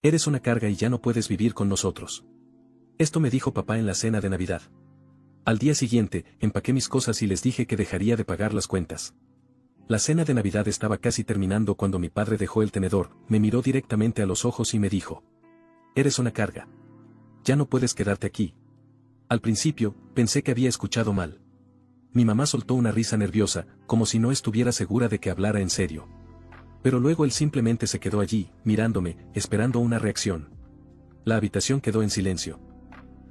Eres una carga y ya no puedes vivir con nosotros. Esto me dijo papá en la cena de Navidad. Al día siguiente, empaqué mis cosas y les dije que dejaría de pagar las cuentas. La cena de Navidad estaba casi terminando cuando mi padre dejó el tenedor, me miró directamente a los ojos y me dijo: Eres una carga. Ya no puedes quedarte aquí. Al principio, pensé que había escuchado mal. Mi mamá soltó una risa nerviosa, como si no estuviera segura de que hablara en serio. Pero luego él simplemente se quedó allí, mirándome, esperando una reacción. La habitación quedó en silencio.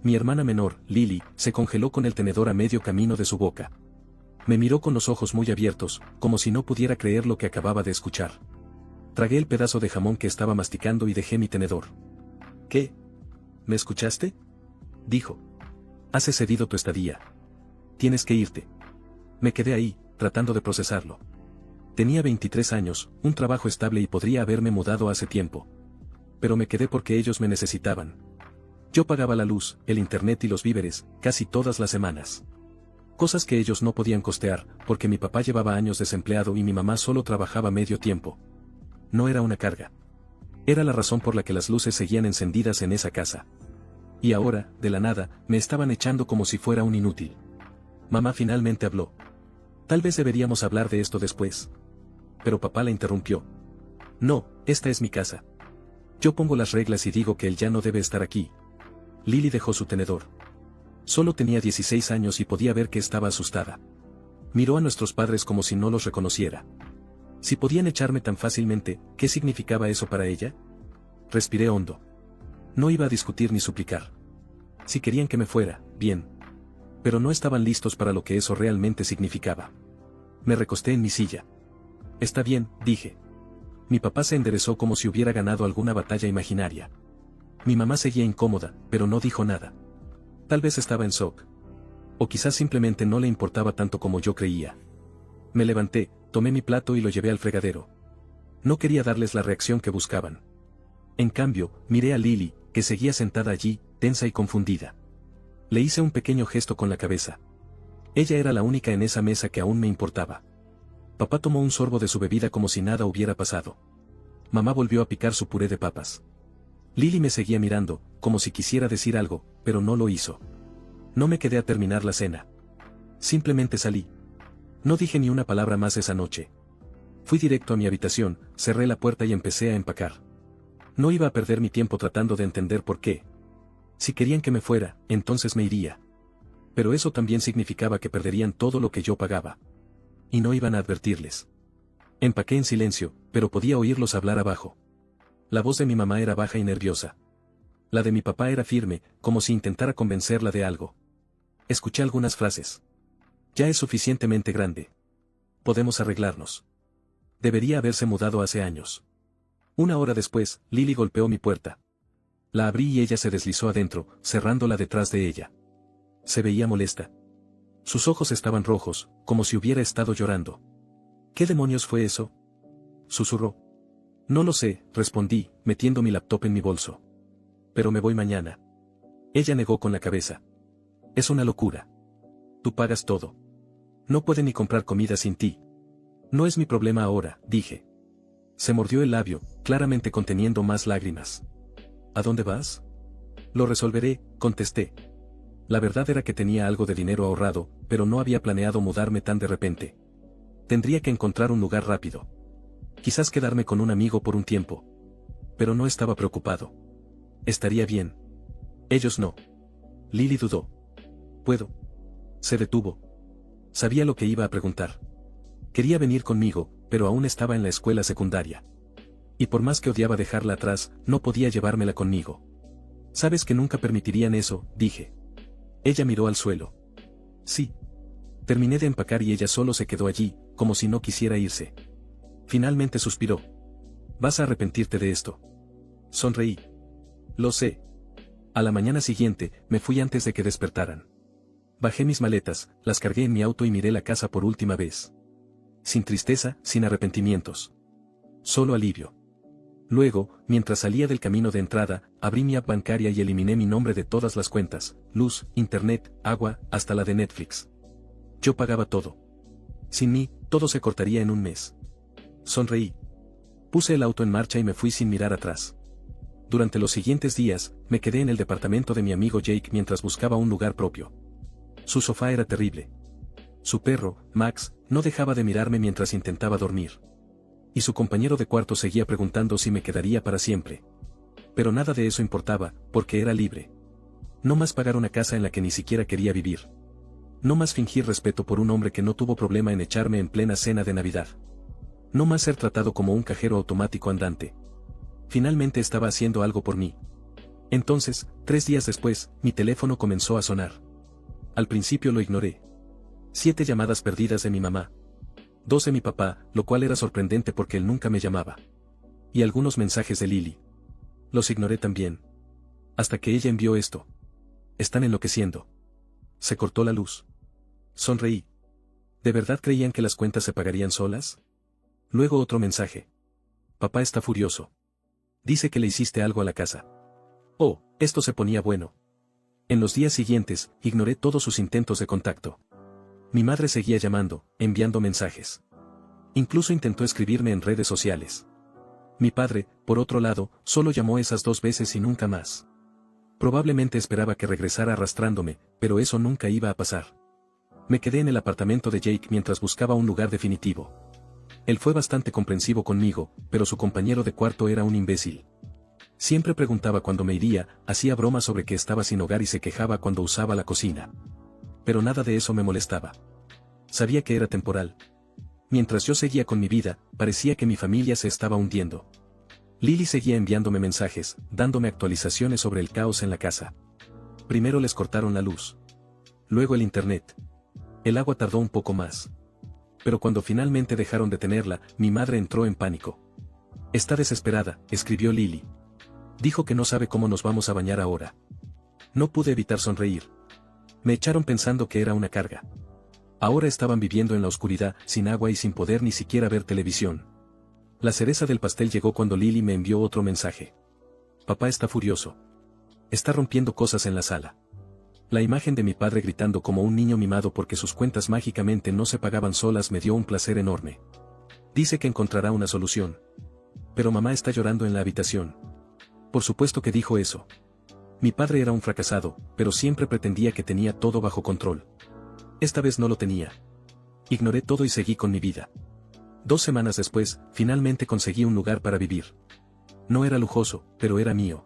Mi hermana menor, Lily, se congeló con el tenedor a medio camino de su boca. Me miró con los ojos muy abiertos, como si no pudiera creer lo que acababa de escuchar. Tragué el pedazo de jamón que estaba masticando y dejé mi tenedor. ¿Qué? ¿Me escuchaste? Dijo. Has excedido tu estadía. Tienes que irte. Me quedé ahí, tratando de procesarlo. Tenía 23 años, un trabajo estable y podría haberme mudado hace tiempo. Pero me quedé porque ellos me necesitaban. Yo pagaba la luz, el internet y los víveres, casi todas las semanas. Cosas que ellos no podían costear, porque mi papá llevaba años desempleado y mi mamá solo trabajaba medio tiempo. No era una carga. Era la razón por la que las luces seguían encendidas en esa casa. Y ahora, de la nada, me estaban echando como si fuera un inútil. Mamá finalmente habló. Tal vez deberíamos hablar de esto después. Pero papá la interrumpió. No, esta es mi casa. Yo pongo las reglas y digo que él ya no debe estar aquí. Lily dejó su tenedor. Solo tenía 16 años y podía ver que estaba asustada. Miró a nuestros padres como si no los reconociera. Si podían echarme tan fácilmente, ¿qué significaba eso para ella? Respiré hondo. No iba a discutir ni suplicar. Si querían que me fuera, bien. Pero no estaban listos para lo que eso realmente significaba. Me recosté en mi silla. Está bien, dije. Mi papá se enderezó como si hubiera ganado alguna batalla imaginaria. Mi mamá seguía incómoda, pero no dijo nada. Tal vez estaba en shock. O quizás simplemente no le importaba tanto como yo creía. Me levanté, tomé mi plato y lo llevé al fregadero. No quería darles la reacción que buscaban. En cambio, miré a Lily, que seguía sentada allí, tensa y confundida. Le hice un pequeño gesto con la cabeza. Ella era la única en esa mesa que aún me importaba. Papá tomó un sorbo de su bebida como si nada hubiera pasado. Mamá volvió a picar su puré de papas. Lily me seguía mirando, como si quisiera decir algo, pero no lo hizo. No me quedé a terminar la cena. Simplemente salí. No dije ni una palabra más esa noche. Fui directo a mi habitación, cerré la puerta y empecé a empacar. No iba a perder mi tiempo tratando de entender por qué. Si querían que me fuera, entonces me iría. Pero eso también significaba que perderían todo lo que yo pagaba. Y no iban a advertirles. Empaqué en silencio, pero podía oírlos hablar abajo. La voz de mi mamá era baja y nerviosa. La de mi papá era firme, como si intentara convencerla de algo. Escuché algunas frases. Ya es suficientemente grande. Podemos arreglarnos. Debería haberse mudado hace años. Una hora después, Lily golpeó mi puerta. La abrí y ella se deslizó adentro, cerrándola detrás de ella. Se veía molesta. Sus ojos estaban rojos, como si hubiera estado llorando. ¿Qué demonios fue eso?, susurró. No lo sé, respondí, metiendo mi laptop en mi bolso. Pero me voy mañana. Ella negó con la cabeza. Es una locura. Tú pagas todo. No puede ni comprar comida sin ti. No es mi problema ahora, dije. Se mordió el labio, claramente conteniendo más lágrimas. ¿A dónde vas? Lo resolveré, contesté. La verdad era que tenía algo de dinero ahorrado, pero no había planeado mudarme tan de repente. Tendría que encontrar un lugar rápido. Quizás quedarme con un amigo por un tiempo. Pero no estaba preocupado. Estaría bien. Ellos no. Lily dudó. ¿Puedo? Se detuvo. Sabía lo que iba a preguntar. Quería venir conmigo, pero aún estaba en la escuela secundaria. Y por más que odiaba dejarla atrás, no podía llevármela conmigo. Sabes que nunca permitirían eso, dije. Ella miró al suelo. Sí. Terminé de empacar y ella solo se quedó allí, como si no quisiera irse. Finalmente suspiró. Vas a arrepentirte de esto. Sonreí. Lo sé. A la mañana siguiente, me fui antes de que despertaran. Bajé mis maletas, las cargué en mi auto y miré la casa por última vez. Sin tristeza, sin arrepentimientos. Solo alivio. Luego, mientras salía del camino de entrada, abrí mi app bancaria y eliminé mi nombre de todas las cuentas, luz, internet, agua, hasta la de Netflix. Yo pagaba todo. Sin mí, todo se cortaría en un mes. Sonreí. Puse el auto en marcha y me fui sin mirar atrás. Durante los siguientes días, me quedé en el departamento de mi amigo Jake mientras buscaba un lugar propio. Su sofá era terrible. Su perro, Max, no dejaba de mirarme mientras intentaba dormir. Y su compañero de cuarto seguía preguntando si me quedaría para siempre. Pero nada de eso importaba, porque era libre. No más pagar una casa en la que ni siquiera quería vivir. No más fingir respeto por un hombre que no tuvo problema en echarme en plena cena de Navidad. No más ser tratado como un cajero automático andante. Finalmente estaba haciendo algo por mí. Entonces, 3 días después, mi teléfono comenzó a sonar. Al principio lo ignoré. 7 llamadas perdidas de mi mamá. 2 de mi papá, lo cual era sorprendente porque él nunca me llamaba. Y algunos mensajes de Lily. Los ignoré también. Hasta que ella envió esto. Están enloqueciendo. Se cortó la luz. Sonreí. ¿De verdad creían que las cuentas se pagarían solas? Luego otro mensaje. Papá está furioso. Dice que le hiciste algo a la casa. Oh, esto se ponía bueno. En los días siguientes, ignoré todos sus intentos de contacto. Mi madre seguía llamando, enviando mensajes. Incluso intentó escribirme en redes sociales. Mi padre, por otro lado, solo llamó esas 2 veces y nunca más. Probablemente esperaba que regresara arrastrándome, pero eso nunca iba a pasar. Me quedé en el apartamento de Jake mientras buscaba un lugar definitivo. Él fue bastante comprensivo conmigo, pero su compañero de cuarto era un imbécil. Siempre preguntaba cuándo me iría, hacía bromas sobre que estaba sin hogar y se quejaba cuando usaba la cocina. Pero nada de eso me molestaba. Sabía que era temporal. Mientras yo seguía con mi vida, parecía que mi familia se estaba hundiendo. Lily seguía enviándome mensajes, dándome actualizaciones sobre el caos en la casa. Primero les cortaron la luz. Luego el internet. El agua tardó un poco más. Pero cuando finalmente dejaron de tenerla, mi madre entró en pánico. Está desesperada, escribió Lily. Dijo que no sabe cómo nos vamos a bañar ahora. No pude evitar sonreír. Me echaron pensando que era una carga. Ahora estaban viviendo en la oscuridad, sin agua y sin poder ni siquiera ver televisión. La cereza del pastel llegó cuando Lily me envió otro mensaje. Papá está furioso. Está rompiendo cosas en la sala. La imagen de mi padre gritando como un niño mimado porque sus cuentas mágicamente no se pagaban solas me dio un placer enorme. Dice que encontrará una solución. Pero mamá está llorando en la habitación. Por supuesto que dijo eso. Mi padre era un fracasado, pero siempre pretendía que tenía todo bajo control. Esta vez no lo tenía. Ignoré todo y seguí con mi vida. 2 semanas después, finalmente conseguí un lugar para vivir. No era lujoso, pero era mío.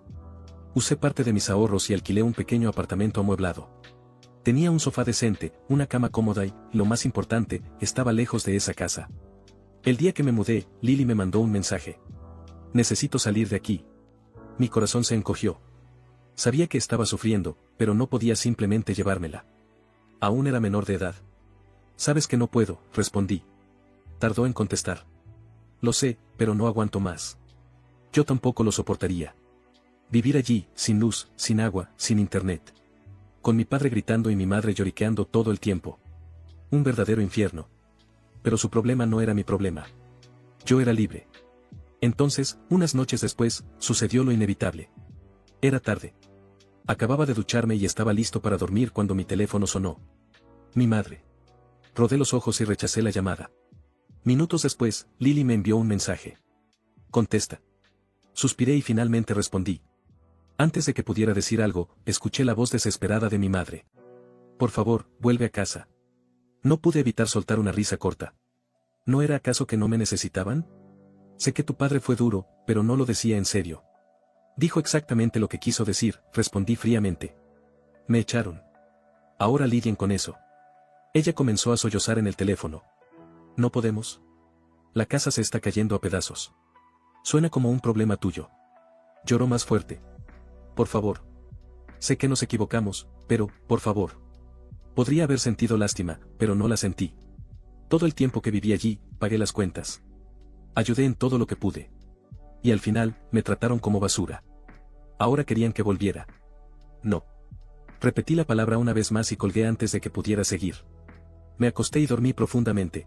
Usé parte de mis ahorros y alquilé un pequeño apartamento amueblado. Tenía un sofá decente, una cama cómoda y, lo más importante, estaba lejos de esa casa. El día que me mudé, Lily me mandó un mensaje. Necesito salir de aquí. Mi corazón se encogió. Sabía que estaba sufriendo, pero no podía simplemente llevármela. Aún era menor de edad. Sabes que no puedo, respondí. Tardó en contestar. Lo sé, pero no aguanto más. Yo tampoco lo soportaría. Vivir allí, sin luz, sin agua, sin internet. Con mi padre gritando y mi madre lloriqueando todo el tiempo. Un verdadero infierno. Pero su problema no era mi problema. Yo era libre. Entonces, unas noches después, sucedió lo inevitable. Era tarde. Acababa de ducharme y estaba listo para dormir cuando mi teléfono sonó. Mi madre. Rodé los ojos y rechacé la llamada. Minutos después, Lily me envió un mensaje. Contesta. Suspiré y finalmente respondí. Antes de que pudiera decir algo, escuché la voz desesperada de mi madre. Por favor, vuelve a casa. No pude evitar soltar una risa corta. ¿No era acaso que no me necesitaban? Sé que tu padre fue duro, pero no lo decía en serio. Dijo exactamente lo que quiso decir, respondí fríamente. Me echaron. Ahora lidien con eso. Ella comenzó a sollozar en el teléfono. No podemos. La casa se está cayendo a pedazos. Suena como un problema tuyo. Lloró más fuerte. Por favor. Sé que nos equivocamos, pero, por favor. Podría haber sentido lástima, pero no la sentí. Todo el tiempo que viví allí, pagué las cuentas. Ayudé en todo lo que pude. Y al final, me trataron como basura. Ahora querían que volviera. No. Repetí la palabra una vez más y colgué antes de que pudiera seguir. Me acosté y dormí profundamente.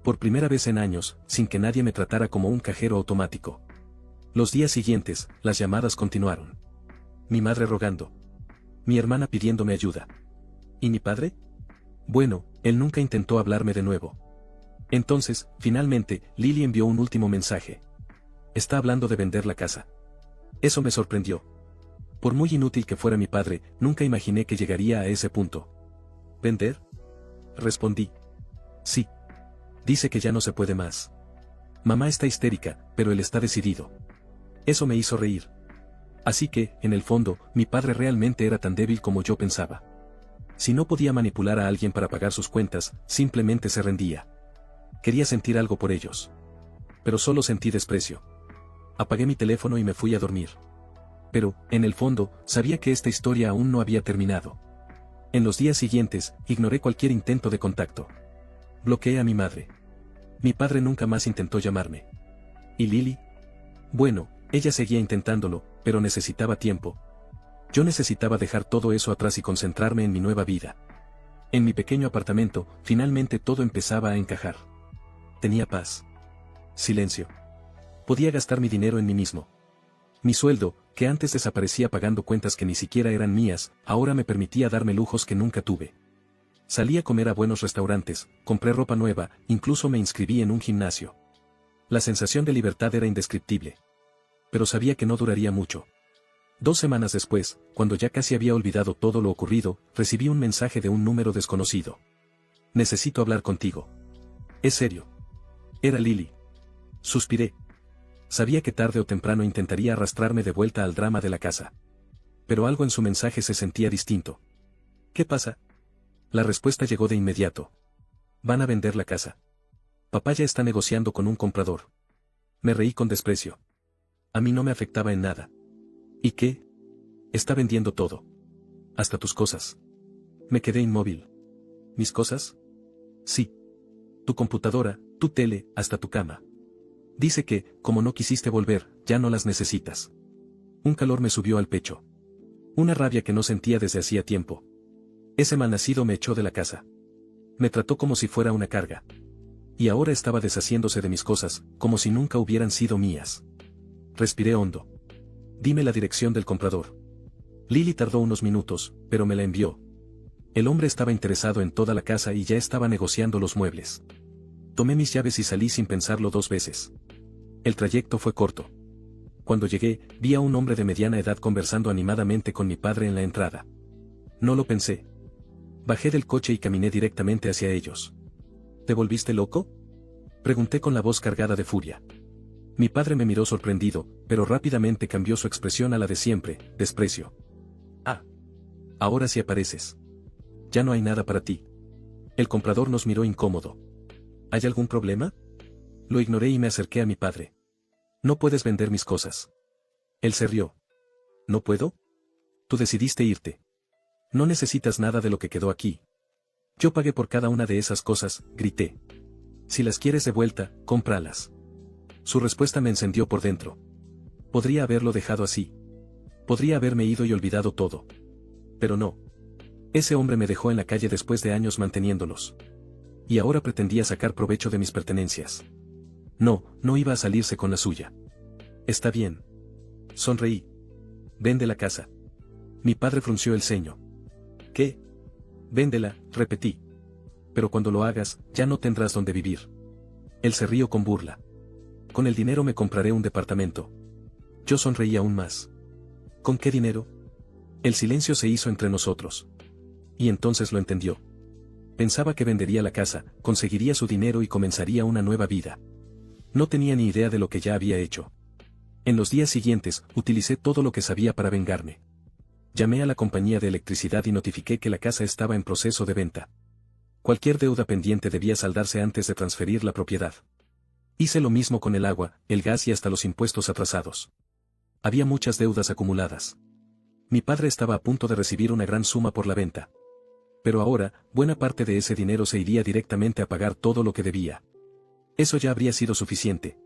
Por primera vez en años, sin que nadie me tratara como un cajero automático. Los días siguientes, las llamadas continuaron. Mi madre rogando. Mi hermana pidiéndome ayuda. ¿Y mi padre? Bueno, él nunca intentó hablarme de nuevo. Entonces, finalmente, Lily envió un último mensaje. Está hablando de vender la casa. Eso me sorprendió. Por muy inútil que fuera mi padre, nunca imaginé que llegaría a ese punto. ¿Vender? Respondí. Sí. Dice que ya no se puede más. Mamá está histérica, pero él está decidido. Eso me hizo reír. Así que, en el fondo, mi padre realmente era tan débil como yo pensaba. Si no podía manipular a alguien para pagar sus cuentas, simplemente se rendía. Quería sentir algo por ellos. Pero solo sentí desprecio. Apagué mi teléfono y me fui a dormir. Pero, en el fondo, sabía que esta historia aún no había terminado. En los días siguientes, ignoré cualquier intento de contacto. Bloqueé a mi madre. Mi padre nunca más intentó llamarme. ¿Y Lily? Bueno, ella seguía intentándolo, pero necesitaba tiempo. Yo necesitaba dejar todo eso atrás y concentrarme en mi nueva vida. En mi pequeño apartamento, finalmente todo empezaba a encajar. Tenía paz. Silencio. Podía gastar mi dinero en mí mismo. Mi sueldo, que antes desaparecía pagando cuentas que ni siquiera eran mías, ahora me permitía darme lujos que nunca tuve. Salí a comer a buenos restaurantes, compré ropa nueva, incluso me inscribí en un gimnasio. La sensación de libertad era indescriptible. Pero sabía que no duraría mucho. 2 semanas después, cuando ya casi había olvidado todo lo ocurrido, recibí un mensaje de un número desconocido. Necesito hablar contigo. ¿Es serio? Era Lily. Suspiré. Sabía que tarde o temprano intentaría arrastrarme de vuelta al drama de la casa. Pero algo en su mensaje se sentía distinto. ¿Qué pasa? La respuesta llegó de inmediato. Van a vender la casa. Papá ya está negociando con un comprador. Me reí con desprecio. A mí no me afectaba en nada. ¿Y qué? Está vendiendo todo. Hasta tus cosas. Me quedé inmóvil. ¿Mis cosas? Sí. Tu computadora, tu tele, hasta tu cama. Dice que, como no quisiste volver, ya no las necesitas. Un calor me subió al pecho. Una rabia que no sentía desde hacía tiempo. Ese malnacido me echó de la casa. Me trató como si fuera una carga. Y ahora estaba deshaciéndose de mis cosas, como si nunca hubieran sido mías. Respiré hondo. Dime la dirección del comprador. Lily tardó unos minutos, pero me la envió. El hombre estaba interesado en toda la casa y ya estaba negociando los muebles. Tomé mis llaves y salí sin pensarlo 2 veces. El trayecto fue corto. Cuando llegué, vi a un hombre de mediana edad conversando animadamente con mi padre en la entrada. No lo pensé. Bajé del coche y caminé directamente hacia ellos. ¿Te volviste loco? Pregunté con la voz cargada de furia. Mi padre me miró sorprendido, pero rápidamente cambió su expresión a la de siempre, desprecio. Ah. Ahora sí apareces. Ya no hay nada para ti. El comprador nos miró incómodo. ¿Hay algún problema? Lo ignoré y me acerqué a mi padre. No puedes vender mis cosas. Él se rió. ¿No puedo? Tú decidiste irte. No necesitas nada de lo que quedó aquí. Yo pagué por cada una de esas cosas, grité. Si las quieres de vuelta, cómpralas. Su respuesta me encendió por dentro. Podría haberlo dejado así. Podría haberme ido y olvidado todo. Pero no. Ese hombre me dejó en la calle después de años manteniéndolos. Y ahora pretendía sacar provecho de mis pertenencias. No, no iba a salirse con la suya. Está bien. Sonreí. Vende la casa. Mi padre frunció el ceño. ¿Qué? Véndela, repetí. Pero cuando lo hagas, ya no tendrás donde vivir. Él se rió con burla. Con el dinero me compraré un departamento. Yo sonreí aún más. ¿Con qué dinero? El silencio se hizo entre nosotros. Y entonces lo entendió. Pensaba que vendería la casa, conseguiría su dinero y comenzaría una nueva vida. No tenía ni idea de lo que ya había hecho. En los días siguientes, utilicé todo lo que sabía para vengarme. Llamé a la compañía de electricidad y notifiqué que la casa estaba en proceso de venta. Cualquier deuda pendiente debía saldarse antes de transferir la propiedad. Hice lo mismo con el agua, el gas y hasta los impuestos atrasados. Había muchas deudas acumuladas. Mi padre estaba a punto de recibir una gran suma por la venta. Pero ahora, buena parte de ese dinero se iría directamente a pagar todo lo que debía. Eso ya habría sido suficiente.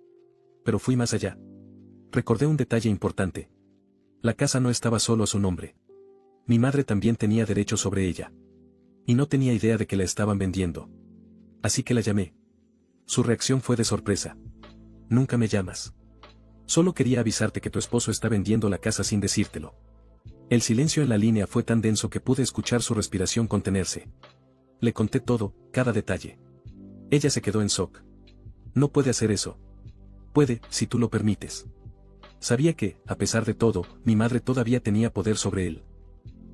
Pero fui más allá. Recordé un detalle importante. La casa no estaba solo a su nombre. Mi madre también tenía derecho sobre ella. Y no tenía idea de que la estaban vendiendo. Así que la llamé. Su reacción fue de sorpresa. Nunca me llamas. Solo quería avisarte que tu esposo está vendiendo la casa sin decírtelo. El silencio en la línea fue tan denso que pude escuchar su respiración contenerse. Le conté todo, cada detalle. Ella se quedó en shock. No puede hacer eso. Puede, si tú lo permites. Sabía que, a pesar de todo, mi madre todavía tenía poder sobre él.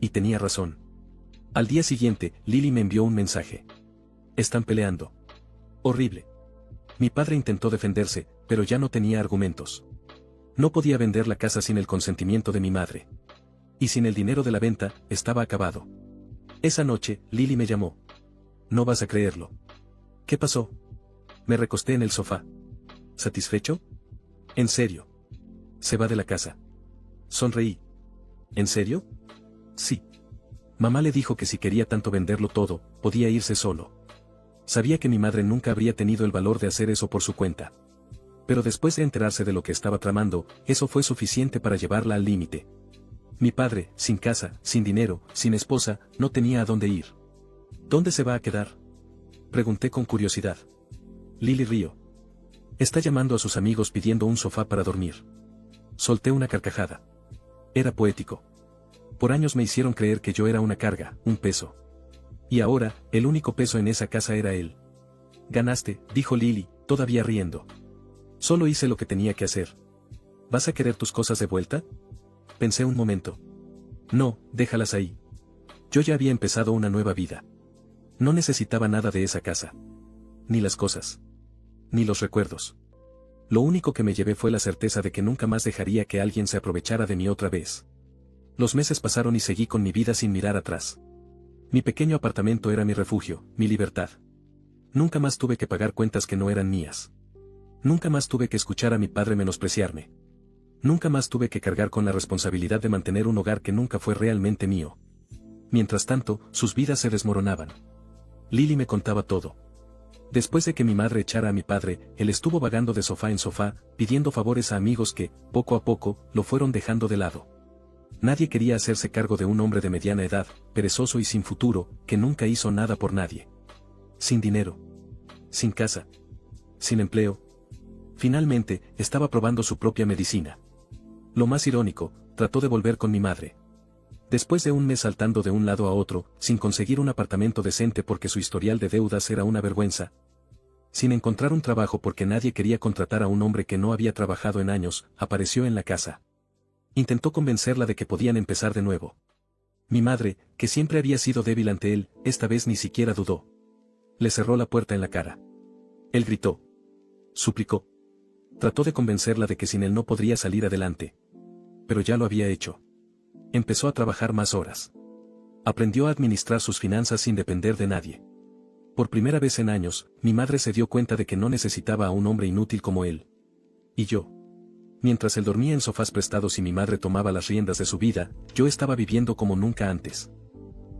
Y tenía razón. Al día siguiente, Lily me envió un mensaje. Están peleando. Horrible. Mi padre intentó defenderse, pero ya no tenía argumentos. No podía vender la casa sin el consentimiento de mi madre. Y sin el dinero de la venta, estaba acabado. Esa noche, Lily me llamó. No vas a creerlo. ¿Qué pasó? Me recosté en el sofá. ¿Satisfecho? ¿En serio? Se va de la casa. Sonreí. ¿En serio? Sí. Mamá le dijo que si quería tanto venderlo todo, podía irse solo. Sabía que mi madre nunca habría tenido el valor de hacer eso por su cuenta. Pero después de enterarse de lo que estaba tramando, eso fue suficiente para llevarla al límite. Mi padre, sin casa, sin dinero, sin esposa, no tenía a dónde ir. ¿Dónde se va a quedar? Pregunté con curiosidad. Lily rió. Está llamando a sus amigos pidiendo un sofá para dormir. Solté una carcajada. Era poético. Por años me hicieron creer que yo era una carga, un peso. Y ahora, el único peso en esa casa era él. Ganaste, dijo Lily, todavía riendo. Solo hice lo que tenía que hacer. ¿Vas a querer tus cosas de vuelta? Pensé un momento. No, déjalas ahí. Yo ya había empezado una nueva vida. No necesitaba nada de esa casa. Ni las cosas. Ni los recuerdos. Lo único que me llevé fue la certeza de que nunca más dejaría que alguien se aprovechara de mí otra vez. Los meses pasaron y seguí con mi vida sin mirar atrás. Mi pequeño apartamento era mi refugio, mi libertad. Nunca más tuve que pagar cuentas que no eran mías. Nunca más tuve que escuchar a mi padre menospreciarme. Nunca más tuve que cargar con la responsabilidad de mantener un hogar que nunca fue realmente mío. Mientras tanto, sus vidas se desmoronaban. Lily me contaba todo. Después de que mi madre echara a mi padre, él estuvo vagando de sofá en sofá, pidiendo favores a amigos que, poco a poco, lo fueron dejando de lado. Nadie quería hacerse cargo de un hombre de mediana edad, perezoso y sin futuro, que nunca hizo nada por nadie. Sin dinero. Sin casa. Sin empleo. Finalmente, estaba probando su propia medicina. Lo más irónico, trató de volver con mi madre. Después de un mes saltando de un lado a otro, sin conseguir un apartamento decente porque su historial de deudas era una vergüenza. Sin encontrar un trabajo porque nadie quería contratar a un hombre que no había trabajado en años, apareció en la casa. Intentó convencerla de que podían empezar de nuevo. Mi madre, que siempre había sido débil ante él, esta vez ni siquiera dudó. Le cerró la puerta en la cara. Él gritó. Suplicó. Trató de convencerla de que sin él no podría salir adelante. Pero ya lo había hecho. Empezó a trabajar más horas. Aprendió a administrar sus finanzas sin depender de nadie. Por primera vez en años, mi madre se dio cuenta de que no necesitaba a un hombre inútil como él. Y yo. Mientras él dormía en sofás prestados y mi madre tomaba las riendas de su vida, yo estaba viviendo como nunca antes.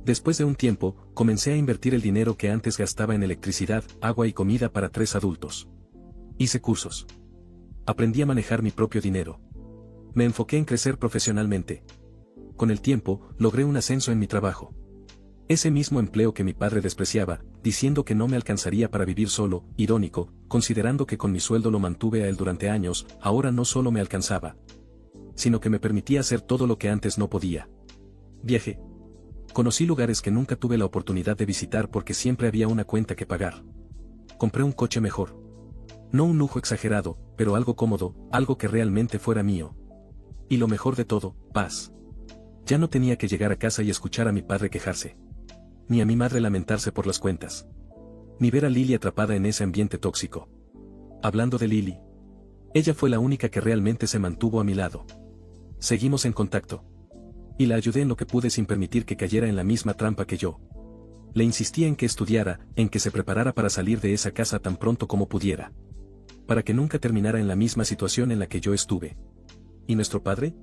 Después de un tiempo, comencé a invertir el dinero que antes gastaba en electricidad, agua y comida para 3 adultos. Hice cursos. Aprendí a manejar mi propio dinero. Me enfoqué en crecer profesionalmente. Con el tiempo, logré un ascenso en mi trabajo. Ese mismo empleo que mi padre despreciaba, diciendo que no me alcanzaría para vivir solo, irónico, considerando que con mi sueldo lo mantuve a él durante años, ahora no solo me alcanzaba, sino que me permitía hacer todo lo que antes no podía. Viajé. Conocí lugares que nunca tuve la oportunidad de visitar porque siempre había una cuenta que pagar. Compré un coche mejor. No un lujo exagerado, pero algo cómodo, algo que realmente fuera mío. Y lo mejor de todo, paz. Ya no tenía que llegar a casa y escuchar a mi padre quejarse. Ni a mi madre lamentarse por las cuentas. Ni ver a Lily atrapada en ese ambiente tóxico. Hablando de Lily. Ella fue la única que realmente se mantuvo a mi lado. Seguimos en contacto. Y la ayudé en lo que pude sin permitir que cayera en la misma trampa que yo. Le insistí en que estudiara, en que se preparara para salir de esa casa tan pronto como pudiera. Para que nunca terminara en la misma situación en la que yo estuve. ¿Y nuestro padre?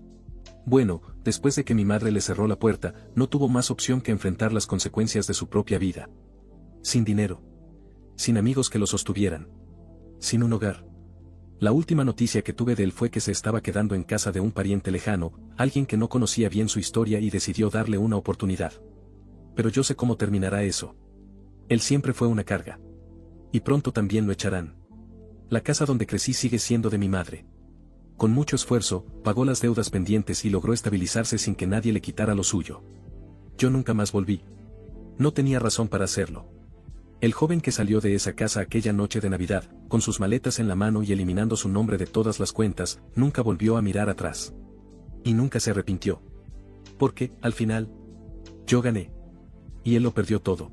Bueno, después de que mi madre le cerró la puerta, no tuvo más opción que enfrentar las consecuencias de su propia vida. Sin dinero. Sin amigos que lo sostuvieran. Sin un hogar. La última noticia que tuve de él fue que se estaba quedando en casa de un pariente lejano, alguien que no conocía bien su historia y decidió darle una oportunidad. Pero yo sé cómo terminará eso. Él siempre fue una carga. Y pronto también lo echarán. La casa donde crecí sigue siendo de mi madre. Con mucho esfuerzo, pagó las deudas pendientes y logró estabilizarse sin que nadie le quitara lo suyo. Yo nunca más volví. No tenía razón para hacerlo. El joven que salió de esa casa aquella noche de Navidad, con sus maletas en la mano y eliminando su nombre de todas las cuentas, nunca volvió a mirar atrás. Y nunca se arrepintió. Porque, al final, yo gané. Y él lo perdió todo.